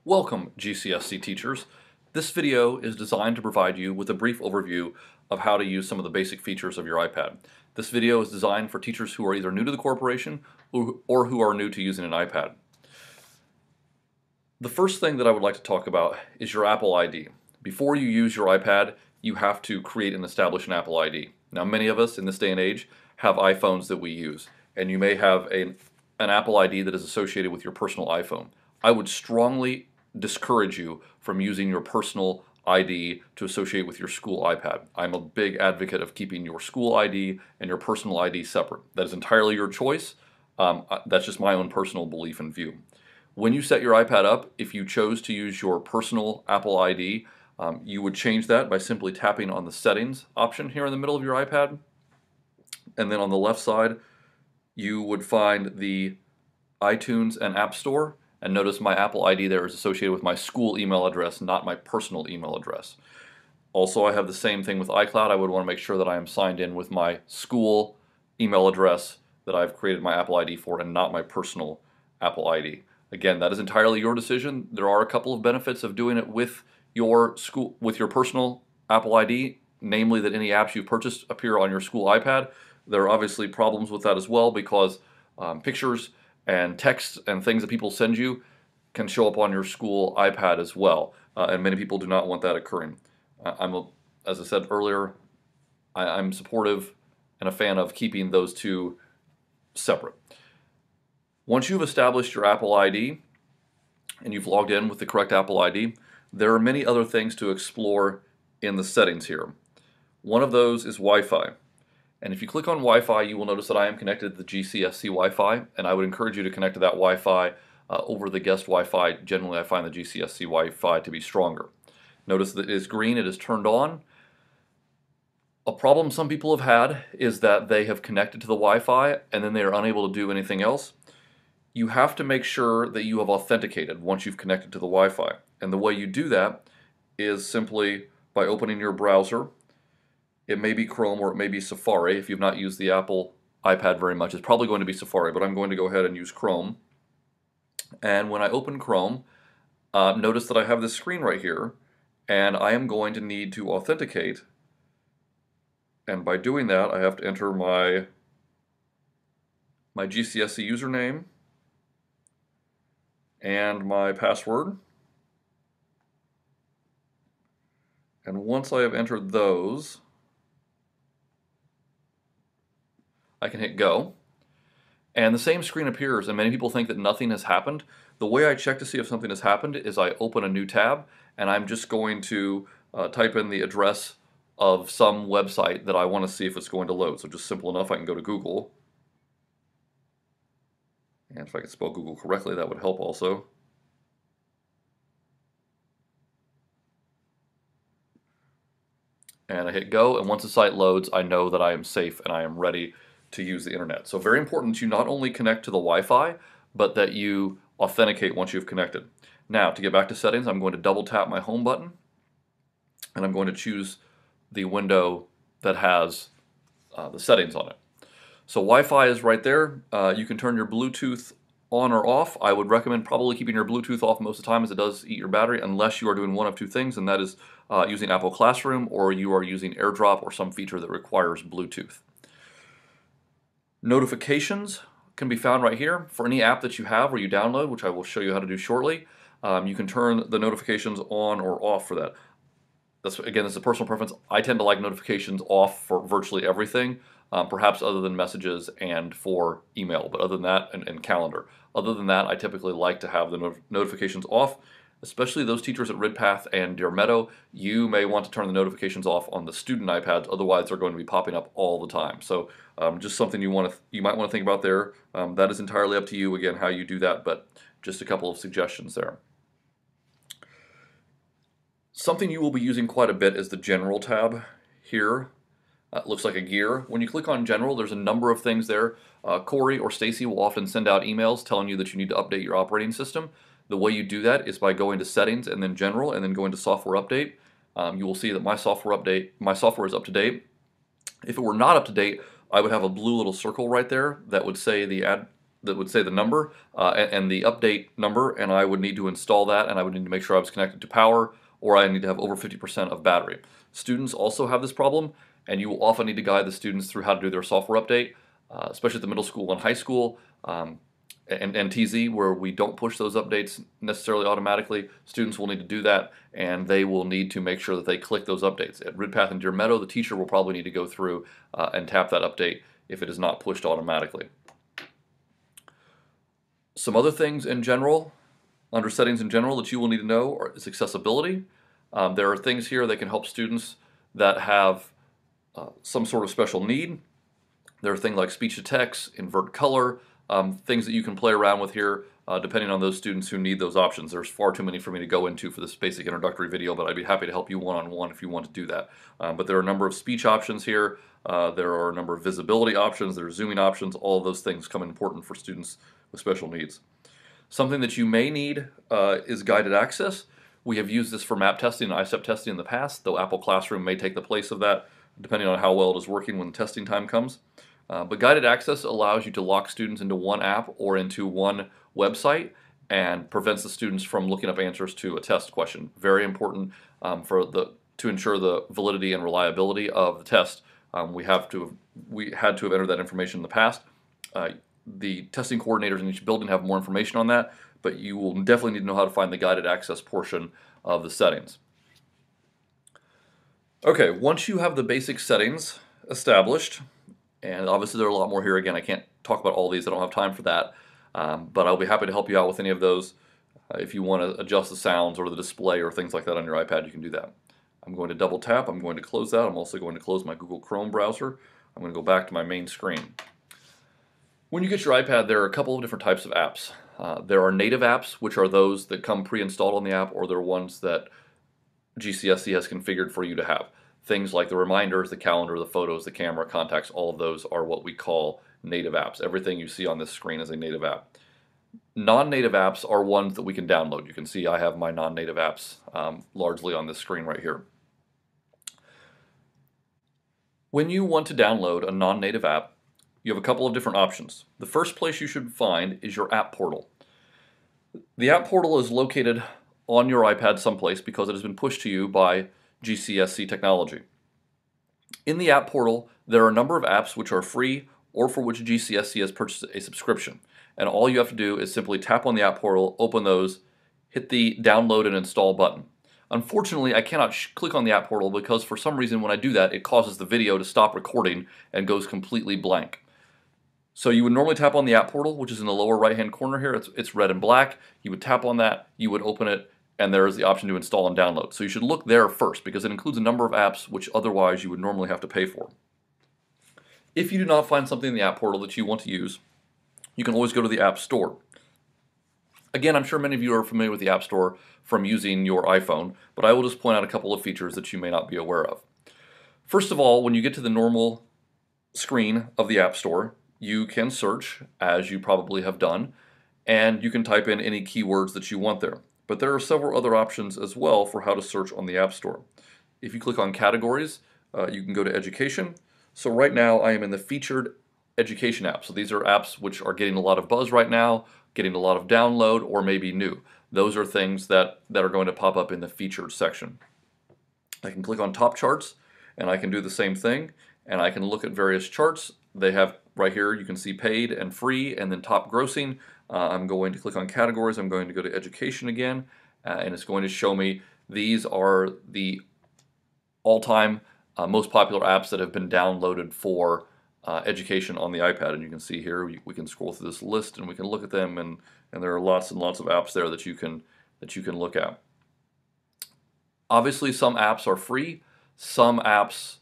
Welcome, GCSC teachers. This video is designed to provide you with a brief overview of how to use some of the basic features of your iPad. This video is designed for teachers who are either new to the corporation or who are new to using an iPad. The first thing that I would like to talk about is your Apple ID. Before you use your iPad, you have to create and establish an Apple ID. Now, many of us in this day and age have iPhones that we use, and you may have an Apple ID that is associated with your personal iPhone. I would strongly discourage you from using your personal ID to associate with your school iPad. I'm a big advocate of keeping your school ID and your personal ID separate. That is entirely your choice. That's just my own personal belief and view. When you set your iPad up, if you chose to use your personal Apple ID, you would change that by simply tapping on the settings option here in the middle of your iPad. And then on the left side, you would find the iTunes and App Store. And notice my Apple ID there is associated with my school email address, not my personal email address. Also, I have the same thing with iCloud. I would want to make sure that I am signed in with my school email address that I've created my Apple ID for and not my personal Apple ID. Again, that is entirely your decision. There are a couple of benefits of doing it with your personal Apple ID, namely that any apps you've purchased appear on your school iPad. There are obviously problems with that as well because pictures and text and things that people send you can show up on your school iPad as well, and many people do not want that occurring. As I said earlier, I'm supportive and a fan of keeping those two separate. Once you've established your Apple ID and you've logged in with the correct Apple ID, there are many other things to explore in the settings here. One of those is Wi-Fi. And if you click on Wi-Fi, you will notice that I am connected to the GCSC Wi-Fi, and I would encourage you to connect to that Wi-Fi over the guest Wi-Fi. Generally, I find the GCSC Wi-Fi to be stronger. Notice that it is green, it is turned on. A problem some people have had is that they have connected to the Wi-Fi and then they are unable to do anything else. You have to make sure that you have authenticated once you've connected to the Wi-Fi. And the way you do that is simply by opening your browser. It may be Chrome or it may be Safari. If you've not used the Apple iPad very much, it's probably going to be Safari, but I'm going to go ahead and use Chrome. And when I open Chrome, notice that I have this screen right here, and I am going to need to authenticate. And by doing that, I have to enter my GCSC username and my password. And once I have entered those, I can hit go, and the same screen appears, and many people think that nothing has happened. The way I check to see if something has happened is I open a new tab, and I'm just going to type in the address of some website that I want to see if it's going to load. So just simple enough, I can go to Google, and if I can spell Google correctly, that would help also. And I hit go, and once the site loads, I know that I am safe and I am ready to use the internet. So very important that you not only connect to the Wi-Fi, but that you authenticate once you've connected. Now, to get back to settings, I'm going to double tap my home button, and I'm going to choose the window that has the settings on it. So Wi-Fi is right there. You can turn your Bluetooth on or off. I would recommend probably keeping your Bluetooth off most of the time, as it does eat your battery, unless you are doing one of two things, and that is using Apple Classroom, or you are using AirDrop or some feature that requires Bluetooth. Notifications can be found right here. For any app that you have or you download, which I will show you how to do shortly, you can turn the notifications on or off for that. Again, this is a personal preference. I tend to like notifications off for virtually everything, perhaps other than messages and for email, but other than that, and calendar. Other than that, I typically like to have the notifications off. Especially those teachers at Ridpath and Deer Meadow, you may want to turn the notifications off on the student iPads, otherwise they're going to be popping up all the time. So just something you might want to think about there. That is entirely up to you, again, how you do that, but just a couple of suggestions there. Something you will be using quite a bit is the General tab here. It looks like a gear. When you click on General, there's a number of things there. Corey or Stacy will often send out emails telling you that you need to update your operating system. The way you do that is by going to Settings and then General and then going to Software Update. You will see that my software is up to date. If it were not up to date, I would have a blue little circle right there that would say the that would say the number and the update number, and I would need to install that, and I would need to make sure I was connected to power, or I need to have over 50% of battery. Students also have this problem, and you will often need to guide the students through how to do their software update, especially at the middle school and high school. And TZ, where we don't push those updates necessarily automatically, students will need to do that, and they will need to make sure that they click those updates. At Ridpath and Deer Meadow, the teacher will probably need to go through and tap that update if it is not pushed automatically. Some other things in general, under settings in general, that you will need to know is accessibility. There are things here that can help students that have some sort of special need. There are things like speech to text, invert color, things that you can play around with here depending on those students who need those options. There's far too many for me to go into for this basic introductory video, but I'd be happy to help you one-on-one if you want to do that. But there are a number of speech options here. There are a number of visibility options. There are zooming options. All of those things come important for students with special needs. Something that you may need is guided access. We have used this for map testing and ISEP testing in the past, though Apple Classroom may take the place of that depending on how well it is working when testing time comes. But guided access allows you to lock students into one app or into one website and prevents the students from looking up answers to a test question. Very important to ensure the validity and reliability of the test. We had to have entered that information in the past. The testing coordinators in each building have more information on that, but you will definitely need to know how to find the guided access portion of the settings. Okay, once you have the basic settings established, and obviously there are a lot more here. Again, I can't talk about all these. I don't have time for that. But I'll be happy to help you out with any of those. If you want to adjust the sounds or the display or things like that on your iPad, you can do that. I'm going to double tap. I'm going to close that. I'm also going to close my Google Chrome browser. I'm going to go back to my main screen. When you get your iPad, there are a couple of different types of apps. There are native apps, which are those that come pre-installed on the app, or they're ones that GCSC has configured for you to have. Things like the reminders, the calendar, the photos, the camera, contacts, all of those are what we call native apps. Everything you see on this screen is a native app. Non-native apps are ones that we can download. You can see I have my non-native apps largely on this screen right here. When you want to download a non-native app, you have a couple of different options. The first place you should find is your app portal. The app portal is located on your iPad someplace because it has been pushed to you by GCSC technology. In the app portal, there are a number of apps which are free or for which GCSC has purchased a subscription. And all you have to do is simply tap on the app portal, open those, hit the download and install button. Unfortunately, I cannot click on the app portal because for some reason when I do that, it causes the video to stop recording and goes completely blank. So you would normally tap on the app portal, which is in the lower right-hand corner here. It's red and black. You would tap on that, you would open it, and there is the option to install and download. So you should look there first because it includes a number of apps which otherwise you would normally have to pay for. If you do not find something in the app portal that you want to use, you can always go to the App Store. Again, I'm sure many of you are familiar with the App Store from using your iPhone, but I will just point out a couple of features that you may not be aware of. First of all, when you get to the normal screen of the App Store, you can search, as you probably have done, and you can type in any keywords that you want there. But there are several other options as well for how to search on the App Store. If you click on Categories, you can go to Education. So right now I am in the Featured Education app. So these are apps which are getting a lot of buzz right now, getting a lot of download, or maybe new. Those are things that are going to pop up in the Featured section. I can click on Top Charts, and I can do the same thing, and I can look at various charts. They have right here, you can see paid and free, and then top grossing. I'm going to click on Categories. I'm going to go to Education again, and it's going to show me these are the all-time most popular apps that have been downloaded for education on the iPad. And you can see here, we can scroll through this list and we can look at them, and there are lots and lots of apps there that you can look at. Obviously, some apps are free, some apps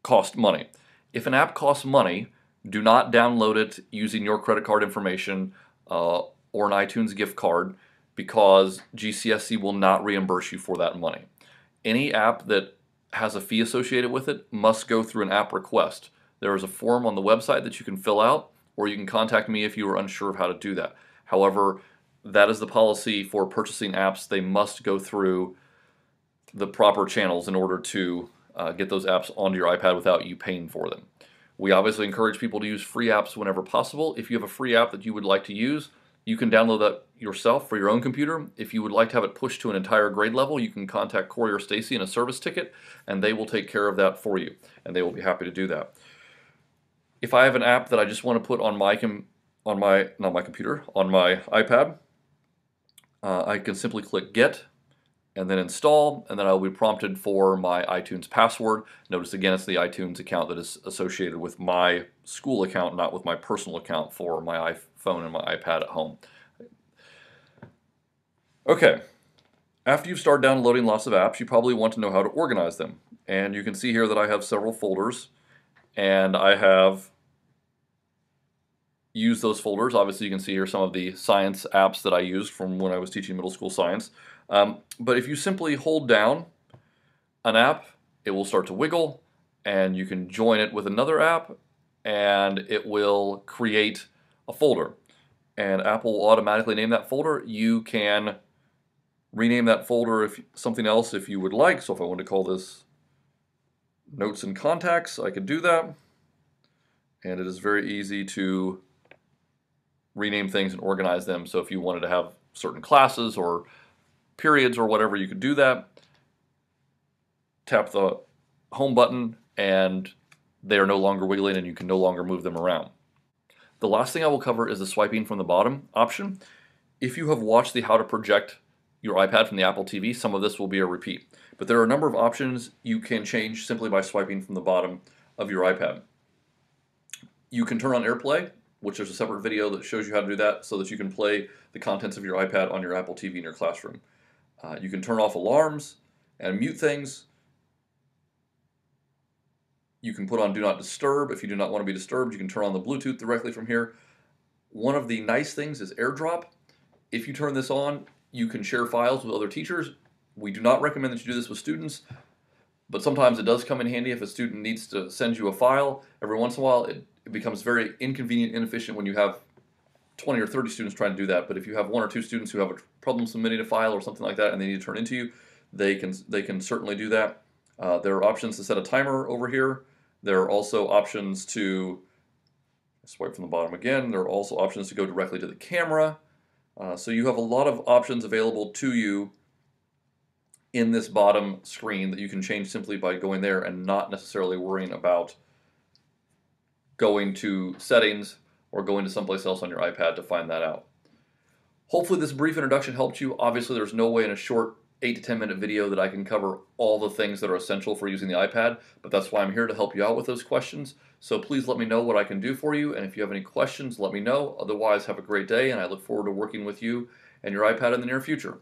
cost money. If an app costs money, do not download it using your credit card information or an iTunes gift card, because GCSC will not reimburse you for that money. Any app that has a fee associated with it must go through an app request. There is a form on the website that you can fill out, or you can contact me if you are unsure of how to do that. However, that is the policy for purchasing apps. They must go through the proper channels in order to get those apps onto your iPad without you paying for them. We obviously encourage people to use free apps whenever possible. If you have a free app that you would like to use, you can download that yourself for your own computer. If you would like to have it pushed to an entire grade level, you can contact Corey or Stacy in a service ticket, and they will take care of that for you, and they will be happy to do that. If I have an app that I just want to put on my iPad, I can simply click Get and then Install, and then I'll be prompted for my iTunes password. Notice again, it's the iTunes account that is associated with my school account, not with my personal account for my iPhone and my iPad at home. Okay, after you've started downloading lots of apps, you probably want to know how to organize them. And you can see here that I have several folders, and I have used those folders. Obviously, you can see here some of the science apps that I used from when I was teaching middle school science. But if you simply hold down an app, it will start to wiggle, and you can join it with another app, and it will create a folder. And Apple will automatically name that folder. You can rename that folder if something else if you would like. So if I want to call this Notes and Contacts, I could do that. And it is very easy to rename things and organize them. So if you wanted to have certain classes or periods or whatever, you could do that. Tap the home button and they are no longer wiggling and you can no longer move them around. The last thing I will cover is the swiping from the bottom option. If you have watched the How to Project Your iPad from the Apple TV, some of this will be a repeat. But there are a number of options you can change simply by swiping from the bottom of your iPad. You can turn on AirPlay, which there's a separate video that shows you how to do that so that you can play the contents of your iPad on your Apple TV in your classroom. You can turn off alarms and mute things. You can put on Do Not Disturb if you do not want to be disturbed. You can turn on the Bluetooth directly from here. One of the nice things is AirDrop. If you turn this on, you can share files with other teachers. We do not recommend that you do this with students, but sometimes it does come in handy if a student needs to send you a file. Every once in a while, it becomes very inconvenient, inefficient when you have 20 or 30 students trying to do that. But if you have 1 or 2 students who have a problem submitting a file or something like that and they need to turn into you, they can certainly do that. There are options to set a timer over here. There are also options to swipe from the bottom again. There are also options to go directly to the camera. So you have a lot of options available to you in this bottom screen that you can change simply by going there and not necessarily worrying about going to settings or going to someplace else on your iPad to find that out. Hopefully this brief introduction helped you. Obviously there's no way in a short 8 to 10 minute video that I can cover all the things that are essential for using the iPad, but that's why I'm here to help you out with those questions. So please let me know what I can do for you, and if you have any questions, let me know. Otherwise, have a great day, and I look forward to working with you and your iPad in the near future.